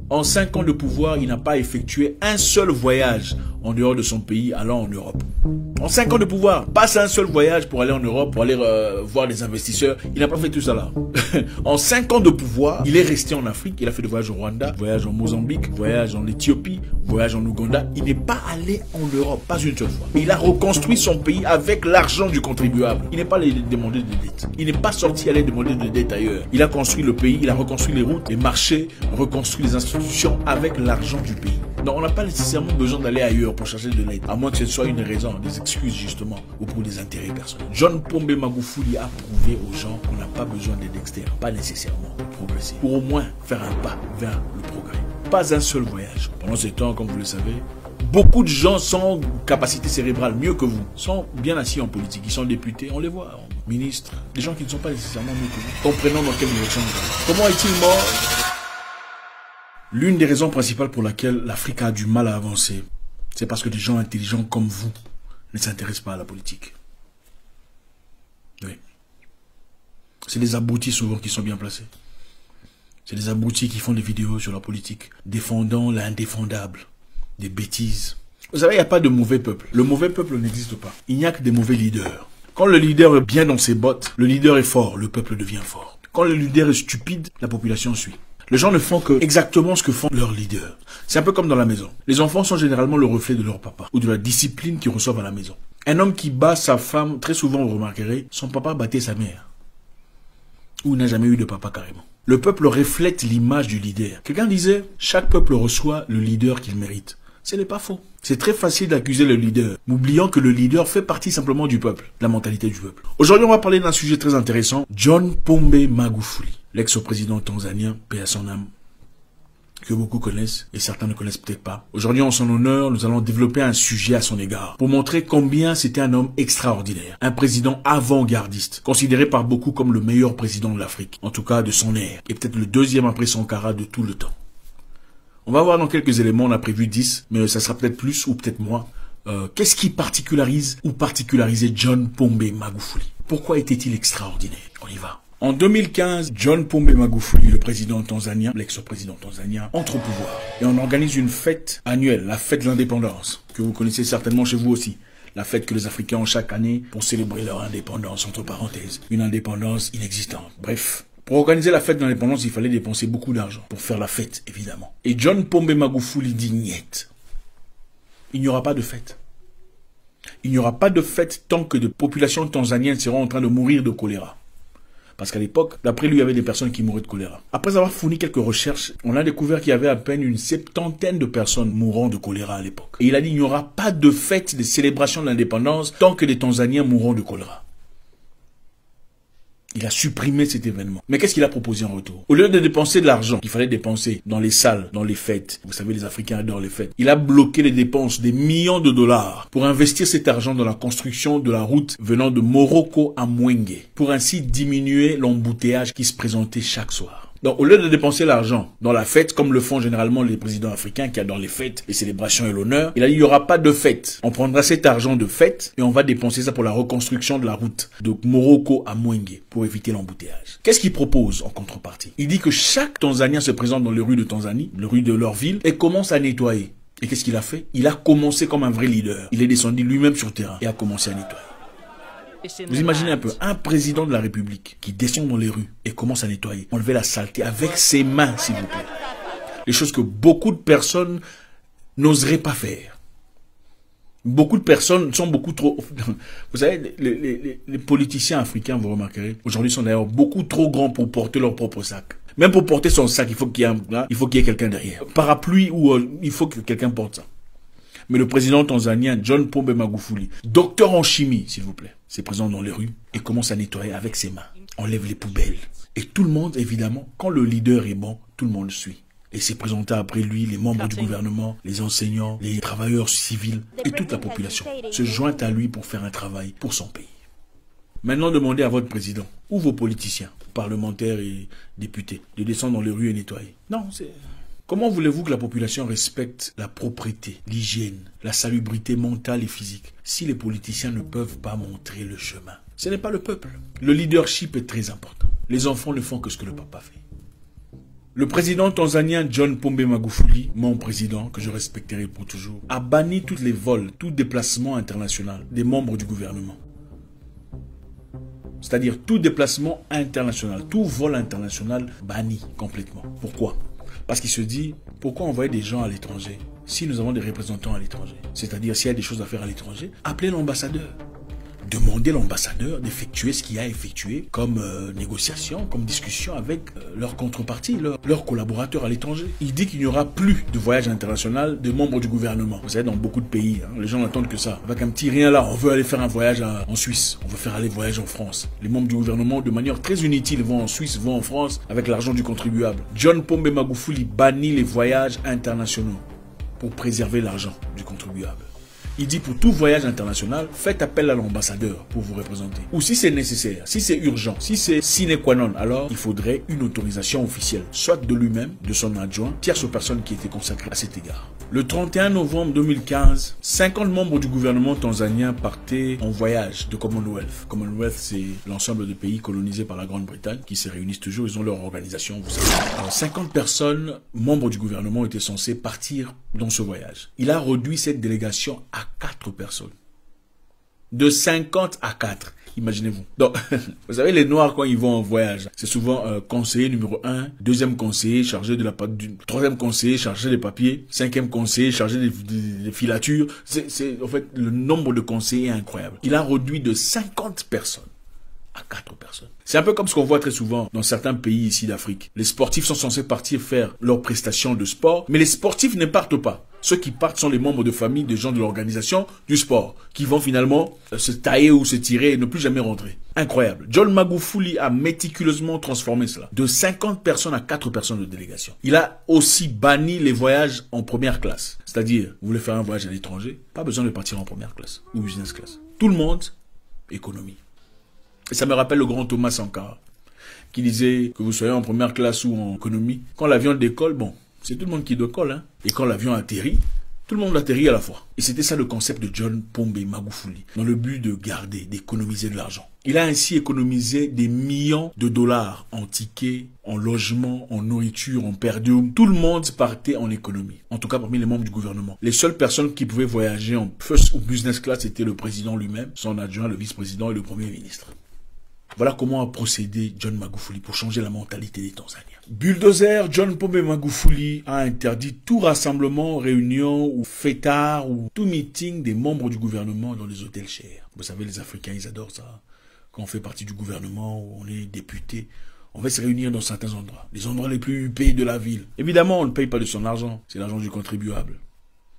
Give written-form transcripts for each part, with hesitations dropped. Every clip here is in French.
En 5 ans de pouvoir, il n'a pas effectué un seul voyage en dehors de son pays allant en Europe. En 5 ans de pouvoir, pas un seul voyage pour aller en Europe, pour aller voir des investisseurs. Il n'a pas fait tout ça là. En 5 ans de pouvoir, il est resté en Afrique. Il a fait des voyages au Rwanda, voyage en Mozambique, voyage en Éthiopie, voyage en Ouganda. Il n'est pas allé en Europe, pas une seule fois. Il a reconstruit son pays avec l'argent du contribuable. Il n'est pas allé demander de dette. Il n'est pas sorti aller demander de dette ailleurs. Il a construit le pays, il a reconstruit les routes, les marchés, reconstruit les institutions avec l'argent du pays. Donc on n'a pas nécessairement besoin d'aller ailleurs pour chercher de l'aide, à moins que ce soit une raison, des excuses justement, ou pour des intérêts personnels. John Pombe Magufuli a prouvé aux gens qu'on n'a pas besoin d'aide externe, pas nécessairement pour progresser, pour au moins faire un pas vers le progrès. Pas un seul voyage. Pendant ce temps, comme vous le savez, beaucoup de gens sans capacité cérébrale, mieux que vous, sont bien assis en politique. Ils sont députés, on les voit, ministres, des gens qui ne sont pas nécessairement mieux que vous. Comprenons dans quelle direction nous allons. Comment est-il mort? L'une des raisons principales pour laquelle l'Afrique a du mal à avancer, c'est parce que des gens intelligents comme vous ne s'intéressent pas à la politique. Oui. C'est des abrutis souvent qui sont bien placés. C'est des abrutis qui font des vidéos sur la politique, défendant l'indéfendable, des bêtises. Vous savez, il n'y a pas de mauvais peuple. Le mauvais peuple n'existe pas. Il n'y a que des mauvais leaders. Quand le leader est bien dans ses bottes, le leader est fort, le peuple devient fort. Quand le leader est stupide, la population suit. Les gens ne font que exactement ce que font leurs leaders. C'est un peu comme dans la maison. Les enfants sont généralement le reflet de leur papa ou de la discipline qu'ils reçoivent à la maison. Un homme qui bat sa femme, très souvent vous remarquerez, son papa battait sa mère. Ou n'a jamais eu de papa carrément. Le peuple reflète l'image du leader. Quelqu'un disait, chaque peuple reçoit le leader qu'il mérite. Ce n'est pas faux. C'est très facile d'accuser le leader, oubliant que le leader fait partie simplement du peuple, de la mentalité du peuple. Aujourd'hui, on va parler d'un sujet très intéressant. John Pombe Magufuli, l'ex-président tanzanien, paix à son âme, que beaucoup connaissent et certains ne connaissent peut-être pas. Aujourd'hui, en son honneur, nous allons développer un sujet à son égard pour montrer combien c'était un homme extraordinaire, un président avant-gardiste, considéré par beaucoup comme le meilleur président de l'Afrique, en tout cas de son ère, et peut-être le deuxième après Sankara de tout le temps. On va voir dans quelques éléments, on a prévu 10, mais ça sera peut-être plus ou peut-être moins. Qu'est-ce qui particularise ou particularisait John Pombe Magufuli? Pourquoi était-il extraordinaire? On y va. En 2015, John Pombe Magufuli, le président tanzanien, l'ex-président tanzanien, entre au pouvoir. Et on organise une fête annuelle, la fête de l'indépendance, que vous connaissez certainement chez vous aussi. La fête que les Africains ont chaque année pour célébrer leur indépendance, entre parenthèses. Une indépendance inexistante. Bref. Pour organiser la fête de l'indépendance, il fallait dépenser beaucoup d'argent pour faire la fête, évidemment. Et John Pombe Magufuli dit niet. Il n'y aura pas de fête. Il n'y aura pas de fête tant que de populations tanzaniennes seront en train de mourir de choléra. Parce qu'à l'époque, d'après lui, il y avait des personnes qui mouraient de choléra. Après avoir fourni quelques recherches, on a découvert qu'il y avait à peine une 70aine de personnes mourant de choléra à l'époque. Et il a dit, il n'y aura pas de fête de célébration de l'indépendance tant que les Tanzaniens mourront de choléra. Il a supprimé cet événement. Mais qu'est-ce qu'il a proposé en retour? Au lieu de dépenser de l'argent qu'il fallait dépenser dans les salles, dans les fêtes, vous savez, les Africains adorent les fêtes, il a bloqué les dépenses des millions de dollars pour investir cet argent dans la construction de la route venant de Morocco à Mwenge, pour ainsi diminuer l'embouteillage qui se présentait chaque soir. Donc, au lieu de dépenser l'argent dans la fête, comme le font généralement les présidents africains qui adorent les fêtes, les célébrations et l'honneur, il a dit, il n'y aura pas de fête. On prendra cet argent de fête et on va dépenser ça pour la reconstruction de la route de Morocco à Mwenge pour éviter l'embouteillage. Qu'est-ce qu'il propose en contrepartie? Il dit que chaque Tanzanien se présente dans les rues de Tanzanie, les rues de leur ville, et commence à nettoyer. Et qu'est-ce qu'il a fait? Il a commencé comme un vrai leader. Il est descendu lui-même sur le terrain et a commencé à nettoyer. Vous imaginez un peu, un président de la République qui descend dans les rues et commence à nettoyer, enlever la saleté avec ses mains, s'il vous plaît. Les choses que beaucoup de personnes n'oseraient pas faire. Beaucoup de personnes sont beaucoup trop... Vous savez, les politiciens africains, vous remarquerez, aujourd'hui sont d'ailleurs beaucoup trop grands pour porter leur propre sac. Même pour porter son sac, il faut qu'il y ait quelqu'un derrière. Parapluie, ou il faut que quelqu'un porte ça. Mais le président tanzanien, John Pombe Magufuli, docteur en chimie, s'il vous plaît, s'est présent dans les rues et commence à nettoyer avec ses mains. Enlève les poubelles. Et tout le monde, évidemment, quand le leader est bon, tout le monde suit. Et s'est présenté après lui, les membres du gouvernement, les enseignants, les travailleurs civils et toute la population se joint à lui pour faire un travail pour son pays. Maintenant, demandez à votre président ou vos politiciens, parlementaires et députés, de descendre dans les rues et nettoyer. Non, c'est... Comment voulez-vous que la population respecte la propreté, l'hygiène, la salubrité mentale et physique si les politiciens ne peuvent pas montrer le chemin? Ce n'est pas le peuple. Le leadership est très important. Les enfants ne font que ce que le papa fait. Le président tanzanien John Pombe Magufuli, mon président, que je respecterai pour toujours, a banni tous les vols, tout déplacement international des membres du gouvernement. C'est-à-dire tout déplacement international, tout vol international banni complètement. Pourquoi? Parce qu'il se dit, pourquoi envoyer des gens à l'étranger si nous avons des représentants à l'étranger? C'est-à-dire s'il y a des choses à faire à l'étranger, appelez l'ambassadeur. Demander à l'ambassadeur d'effectuer ce qu'il a effectué comme négociation, comme discussion avec leur contrepartie, leurs collaborateurs à l'étranger. Il dit qu'il n'y aura plus de voyage international de membres du gouvernement. Vous savez, dans beaucoup de pays, les gens n'attendent que ça. Avec un petit rien là, on veut aller faire un voyage en Suisse, on veut faire aller voyage en France. Les membres du gouvernement, de manière très inutile, vont en Suisse, vont en France avec l'argent du contribuable. John Pombe Magufuli bannit les voyages internationaux pour préserver l'argent du contribuable. Il dit pour tout voyage international, faites appel à l'ambassadeur pour vous représenter. Ou si c'est nécessaire, si c'est urgent, si c'est sine qua non, alors il faudrait une autorisation officielle, soit de lui-même, de son adjoint, tierce personne qui étaient consacrées à cet égard. Le 31 novembre 2015, 50 membres du gouvernement tanzanien partaient en voyage de Commonwealth. Commonwealth, c'est l'ensemble de pays colonisés par la Grande-Bretagne qui se réunissent toujours, ils ont leur organisation, vous savez. 50 personnes, membres du gouvernement, étaient censées partir dans ce voyage. Il a réduit cette délégation à 4 personnes. De 50 à 4. Imaginez-vous. Donc, vous savez, les Noirs, quand ils vont en voyage, c'est souvent conseiller numéro 1, deuxième conseiller chargé de troisième conseiller chargé des papiers, cinquième conseiller chargé des filatures. En fait, le nombre de conseillers est incroyable. Il a réduit de 50 personnes à 4 personnes. C'est un peu comme ce qu'on voit très souvent dans certains pays ici d'Afrique. Les sportifs sont censés partir faire leurs prestations de sport, mais les sportifs ne partent pas. Ceux qui partent sont les membres de famille des gens de l'organisation du sport, qui vont finalement se tailler ou se tirer et ne plus jamais rentrer. Incroyable. John Magufuli a méticuleusement transformé cela. De 50 personnes à 4 personnes de délégation. Il a aussi banni les voyages en première classe. C'est-à-dire, vous voulez faire un voyage à l'étranger, pas besoin de partir en première classe ou business class. Tout le monde, économie. Et ça me rappelle le grand Thomas Sankara, qui disait que vous soyez en première classe ou en économie, quand l'avion décolle, bon, c'est tout le monde qui décolle, hein. Et quand l'avion atterrit, tout le monde atterrit à la fois. Et c'était ça le concept de John Pombe Magufuli, dans le but de garder, d'économiser de l'argent. Il a ainsi économisé des millions de dollars en tickets, en logements, en nourriture, en per diem. Tout le monde partait en économie. En tout cas, parmi les membres du gouvernement. Les seules personnes qui pouvaient voyager en first ou business class, c'était le président lui-même, son adjoint, le vice-président et le premier ministre. Voilà comment a procédé John Magufuli pour changer la mentalité des Tanzaniens. Bulldozer, John Pombe Magufuli a interdit tout rassemblement, réunion ou fêtard ou tout meeting des membres du gouvernement dans les hôtels chers. Vous savez, les Africains, ils adorent ça. Quand on fait partie du gouvernement, ou on est député, on va se réunir dans certains endroits. Les endroits les plus huppés de la ville. Évidemment, on ne paye pas de son argent. C'est l'argent du contribuable.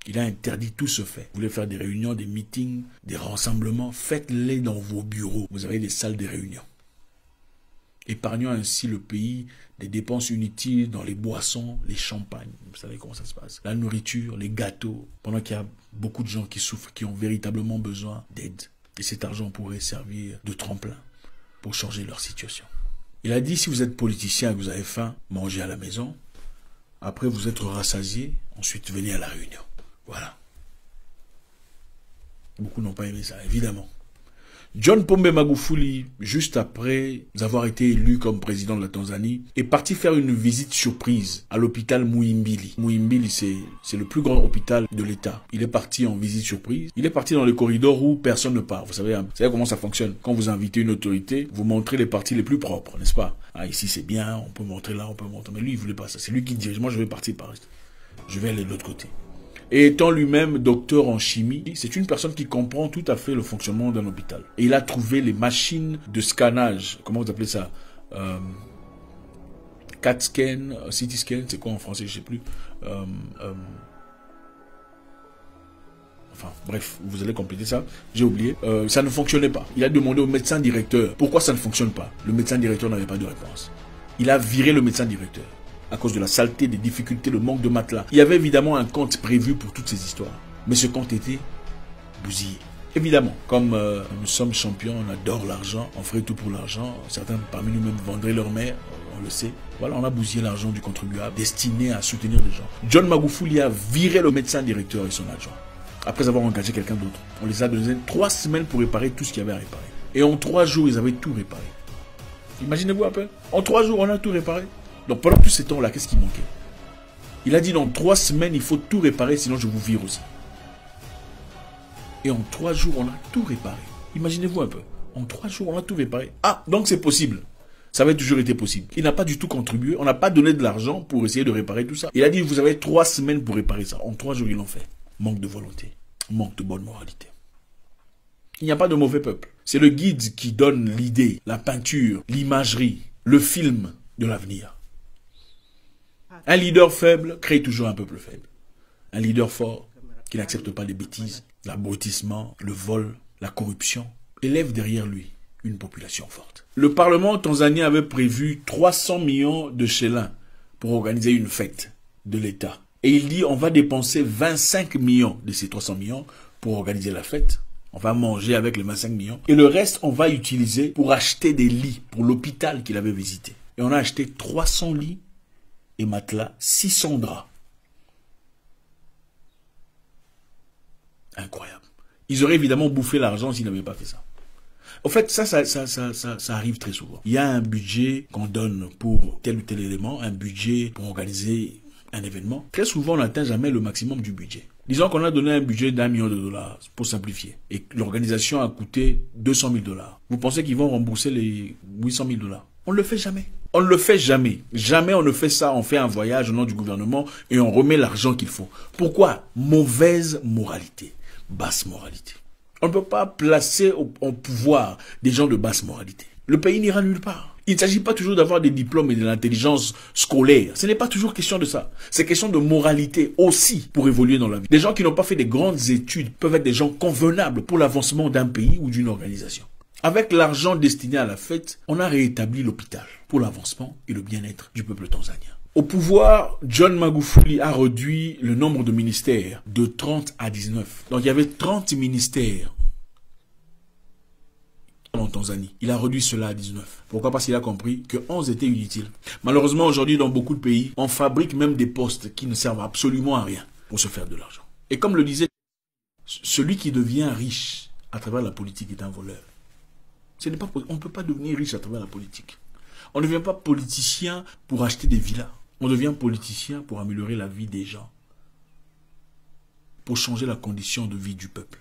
Il a interdit tout ce fait. Vous voulez faire des réunions, des meetings, des rassemblements, faites-les dans vos bureaux. Vous avez des salles de réunion. Épargnant ainsi le pays des dépenses inutiles dans les boissons, les champagnes. Vous savez comment ça se passe. La nourriture, les gâteaux. Pendant qu'il y a beaucoup de gens qui souffrent, qui ont véritablement besoin d'aide. Et cet argent pourrait servir de tremplin pour changer leur situation. Il a dit, si vous êtes politicien et que vous avez faim, mangez à la maison. Après, vous êtes rassasié. Ensuite, venez à la réunion. Voilà. Beaucoup n'ont pas aimé ça, évidemment. John Pombe Magufuli, juste après avoir été élu comme président de la Tanzanie, est parti faire une visite surprise à l'hôpital Muhimbili. Muhimbili, c'est le plus grand hôpital de l'État. Il est parti en visite surprise. Il est parti dans les corridors où personne ne part. Vous savez comment ça fonctionne. Quand vous invitez une autorité, vous montrez les parties les plus propres, n'est-ce pas? Ah, ici c'est bien, on peut montrer là, on peut montrer. Mais lui, il voulait pas ça. C'est lui qui dirige. Moi, je vais partir par ici. Je vais aller de l'autre côté. Et étant lui-même docteur en chimie, c'est une personne qui comprend tout à fait le fonctionnement d'un hôpital. Et il a trouvé les machines de scannage, comment vous appelez ça, CAT scan, CT scan, c'est quoi en français, je sais plus. Enfin, bref, vous allez compléter ça, j'ai oublié. Ça ne fonctionnait pas. Il a demandé au médecin directeur pourquoi ça ne fonctionne pas. Le médecin directeur n'avait pas de réponse. Il a viré le médecin directeur. À cause de la saleté, des difficultés, le manque de matelas. Il y avait évidemment un compte prévu pour toutes ces histoires. Mais ce compte était bousillé. Évidemment, comme nous sommes champions, on adore l'argent, on ferait tout pour l'argent. Certains parmi nous-mêmes vendraient leur mère, on le sait. Voilà, on a bousillé l'argent du contribuable destiné à soutenir les gens. John Magufuli a viré le médecin directeur et son adjoint. Après avoir engagé quelqu'un d'autre. On les a donné 3 semaines pour réparer tout ce qu'il y avait à réparer. Et en 3 jours, ils avaient tout réparé. Imaginez-vous un peu. En 3 jours, on a tout réparé. Donc pendant tout ce temps-là, qu'est-ce qui manquait? Il a dit dans 3 semaines, il faut tout réparer, sinon je vous vire aussi. Et en 3 jours, on a tout réparé. Imaginez-vous un peu. En 3 jours, on a tout réparé. Ah, donc c'est possible. Ça avait toujours été possible. Il n'a pas du tout contribué. On n'a pas donné de l'argent pour essayer de réparer tout ça. Il a dit, vous avez 3 semaines pour réparer ça. En 3 jours, ils l'ont fait. Manque de volonté. Manque de bonne moralité. Il n'y a pas de mauvais peuple. C'est le guide qui donne l'idée, la peinture, l'imagerie, le film de l'avenir. Un leader faible crée toujours un peuple faible. Un leader fort qui n'accepte pas les bêtises, l'abrutissement, le vol, la corruption, élève derrière lui une population forte. Le Parlement tanzanien avait prévu 300 millions de shillings pour organiser une fête de l'État. Et il dit on va dépenser 25 millions de ces 300 millions pour organiser la fête. On va manger avec les 25 millions. Et le reste, on va utiliser pour acheter des lits pour l'hôpital qu'il avait visité. Et on a acheté 300 lits et matelas, 600 draps. Incroyable. Ils auraient évidemment bouffé l'argent s'ils n'avaient pas fait ça. En fait, ça arrive très souvent. Il y a un budget qu'on donne pour tel ou tel élément, un budget pour organiser un événement. Très souvent, on n'atteint jamais le maximum du budget. Disons qu'on a donné un budget d'1 million de dollars, pour simplifier, et l'organisation a coûté 200 000 dollars. Vous pensez qu'ils vont rembourser les 800 000 dollars? On ne le fait jamais. On ne le fait jamais. Jamais on ne fait ça. On fait un voyage au nom du gouvernement et on remet l'argent qu'il faut. Pourquoi? Mauvaise moralité. Basse moralité. On ne peut pas placer au pouvoir des gens de basse moralité. Le pays n'ira nulle part. Il ne s'agit pas toujours d'avoir des diplômes et de l'intelligence scolaire. Ce n'est pas toujours question de ça. C'est question de moralité aussi pour évoluer dans la vie. Des gens qui n'ont pas fait des grandes études peuvent être des gens convenables pour l'avancement d'un pays ou d'une organisation. Avec l'argent destiné à la fête, on a rétabli l'hôpital pour l'avancement et le bien-être du peuple tanzanien. Au pouvoir, John Magufuli a réduit le nombre de ministères de 30 à 19. Donc il y avait 30 ministères en Tanzanie. Il a réduit cela à 19. Pourquoi? Parce qu'il a compris que 11 étaient inutiles. Malheureusement, aujourd'hui, dans beaucoup de pays, on fabrique même des postes qui ne servent absolument à rien pour se faire de l'argent. Et comme le disait, celui qui devient riche à travers la politique est un voleur. On ne peut pas devenir riche à travers la politique. On ne devient pas politicien pour acheter des villas. On devient politicien pour améliorer la vie des gens. Pour changer la condition de vie du peuple.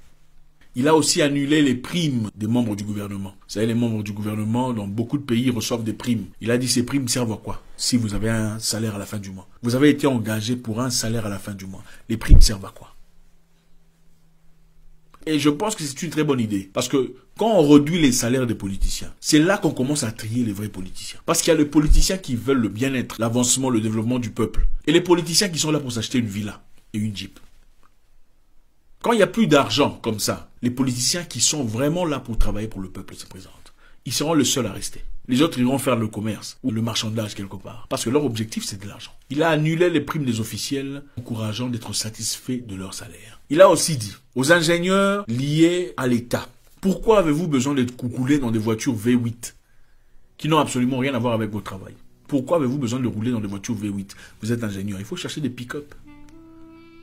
Il a aussi annulé les primes des membres du gouvernement. Vous savez, les membres du gouvernement, dans beaucoup de pays, reçoivent des primes. Il a dit ces primes servent à quoi? Si vous avez un salaire à la fin du mois. Vous avez été engagé pour un salaire à la fin du mois. Les primes servent à quoi? Et je pense que c'est une très bonne idée. Parce que quand on réduit les salaires des politiciens, c'est là qu'on commence à trier les vrais politiciens. Parce qu'il y a les politiciens qui veulent le bien-être, l'avancement, le développement du peuple. Et les politiciens qui sont là pour s'acheter une villa et une Jeep. Quand il n'y a plus d'argent comme ça, les politiciens qui sont vraiment là pour travailler pour le peuple se présentent. Ils seront les seuls à rester. Les autres iront faire le commerce ou le marchandage quelque part. Parce que leur objectif, c'est de l'argent. Il a annulé les primes des officiels, encourageant d'être satisfaits de leur salaire. Il a aussi dit aux ingénieurs liés à l'État, pourquoi avez-vous besoin d'être coucoulés dans des voitures V8 qui n'ont absolument rien à voir avec votre travail? Pourquoi avez-vous besoin de rouler dans des voitures V8? Vous êtes ingénieur. Il faut chercher des pick-up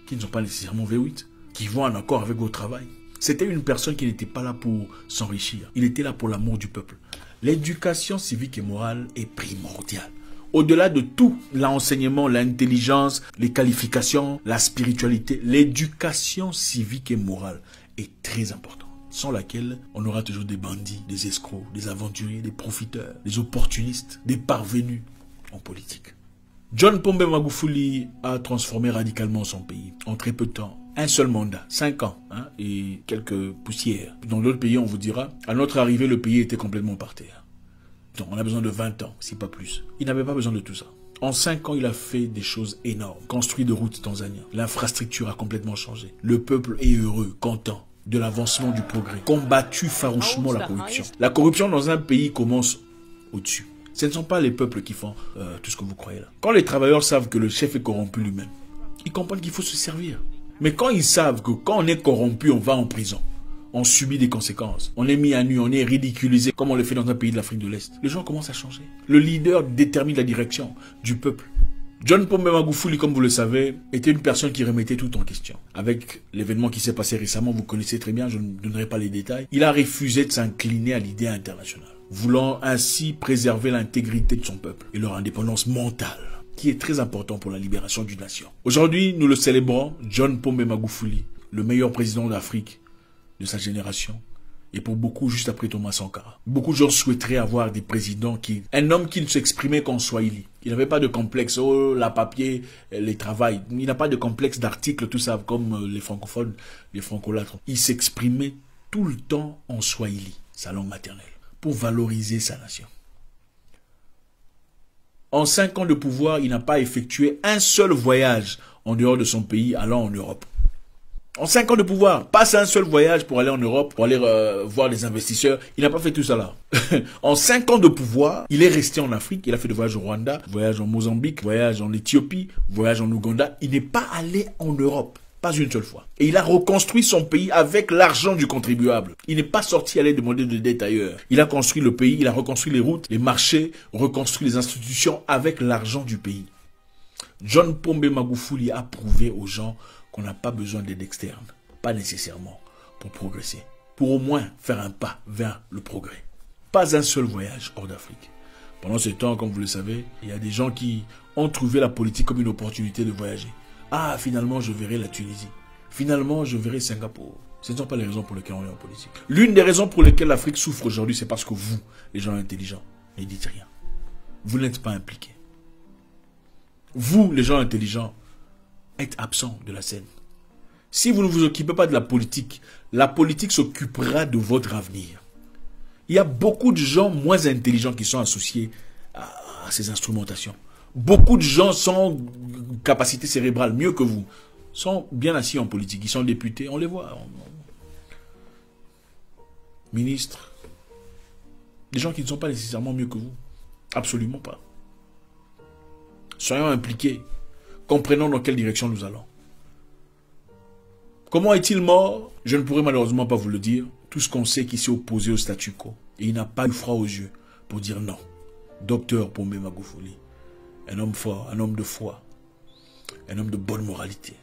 qui ne sont pas nécessairement V8, qui vont en accord avec votre travail. C'était une personne qui n'était pas là pour s'enrichir. Il était là pour l'amour du peuple. L'éducation civique et morale est primordiale. Au-delà de tout, l'enseignement, l'intelligence, les qualifications, la spiritualité, l'éducation civique et morale est très importante. Sans laquelle, on aura toujours des bandits, des escrocs, des aventuriers, des profiteurs, des opportunistes, des parvenus en politique. John Pombe Magufuli a transformé radicalement son pays en très peu de temps. Un seul mandat, 5 ans, et quelques poussières. Dans d'autres pays, on vous dira, à notre arrivée, le pays était complètement par terre. Donc, on a besoin de 20 ans, si pas plus. Il n'avait pas besoin de tout ça. En 5 ans, il a fait des choses énormes. Construit de routes tanzaniennes. L'infrastructure a complètement changé. Le peuple est heureux, content de l'avancement du progrès. Combattu farouchement la corruption. La corruption dans un pays commence au-dessus. Ce ne sont pas les peuples qui font tout ce que vous croyez là. Quand les travailleurs savent que le chef est corrompu lui-même, ils comprennent qu'il faut se servir. Mais quand ils savent que quand on est corrompu, on va en prison, on subit des conséquences, on est mis à nu, on est ridiculisé comme on le fait dans un pays de l'Afrique de l'Est, les gens commencent à changer. Le leader détermine la direction du peuple. John Pombe Magufuli, comme vous le savez, était une personne qui remettait tout en question. Avec l'événement qui s'est passé récemment, vous connaissez très bien, je ne donnerai pas les détails, il a refusé de s'incliner à l'idée internationale. voulant ainsi préserver l'intégrité de son peuple et leur indépendance mentale, qui est très important pour la libération d'une nation. Aujourd'hui, nous le célébrons, John Pombe Magufuli, le meilleur président d'Afrique de sa génération, et pour beaucoup, juste après Thomas Sankara. Beaucoup de gens souhaiteraient avoir des présidents un homme qui ne s'exprimait qu'en Swahili. Il n'avait pas de complexe, oh, la papier, les travail. Il n'a pas de complexe d'articles, tout ça, comme les francophones, les francolâtres. Il s'exprimait tout le temps en Swahili, sa langue maternelle, pour valoriser sa nation. En 5 ans de pouvoir, il n'a pas effectué un seul voyage en dehors de son pays, allant en Europe. En 5 ans de pouvoir, passe un seul voyage pour aller en Europe, pour aller voir les investisseurs. Il n'a pas fait tout ça là. En 5 ans de pouvoir, il est resté en Afrique. Il a fait des voyages au Rwanda, voyage en Mozambique, voyage en Éthiopie, voyage en Ouganda. Il n'est pas allé en Europe. Pas une seule fois. Et il a reconstruit son pays avec l'argent du contribuable. Il n'est pas sorti aller demander de dette ailleurs. Il a construit le pays, il a reconstruit les routes, les marchés, reconstruit les institutions avec l'argent du pays. John Pombe Magufuli a prouvé aux gens qu'on n'a pas besoin d'aide externe, pas nécessairement, pour progresser. Pour au moins faire un pas vers le progrès. Pas un seul voyage hors d'Afrique. Pendant ce temps, comme vous le savez, il y a des gens qui ont trouvé la politique comme une opportunité de voyager. Ah, finalement, je verrai la Tunisie. Finalement, je verrai Singapour. Ce ne sont pas les raisons pour lesquelles on est en politique. L'une des raisons pour lesquelles l'Afrique souffre aujourd'hui, c'est parce que vous, les gens intelligents, ne dites rien. Vous n'êtes pas impliqués. Vous, les gens intelligents, êtes absents de la scène. Si vous ne vous occupez pas de la politique s'occupera de votre avenir. Il y a beaucoup de gens moins intelligents qui sont associés à ces instrumentations. Beaucoup de gens sans capacité cérébrale, mieux que vous, sont bien assis en politique. Ils sont députés, on les voit. Ministres. Des gens qui ne sont pas nécessairement mieux que vous. Absolument pas. Soyons impliqués. Comprenons dans quelle direction nous allons. Comment est-il mort? Je ne pourrais malheureusement pas vous le dire. Tout ce qu'on sait qu'il s'est opposé au statu quo. Et il n'a pas eu froid aux yeux pour dire non. Docteur Pombe Magufuli. Un homme fort, un homme de foi. Un homme de bonne moralité.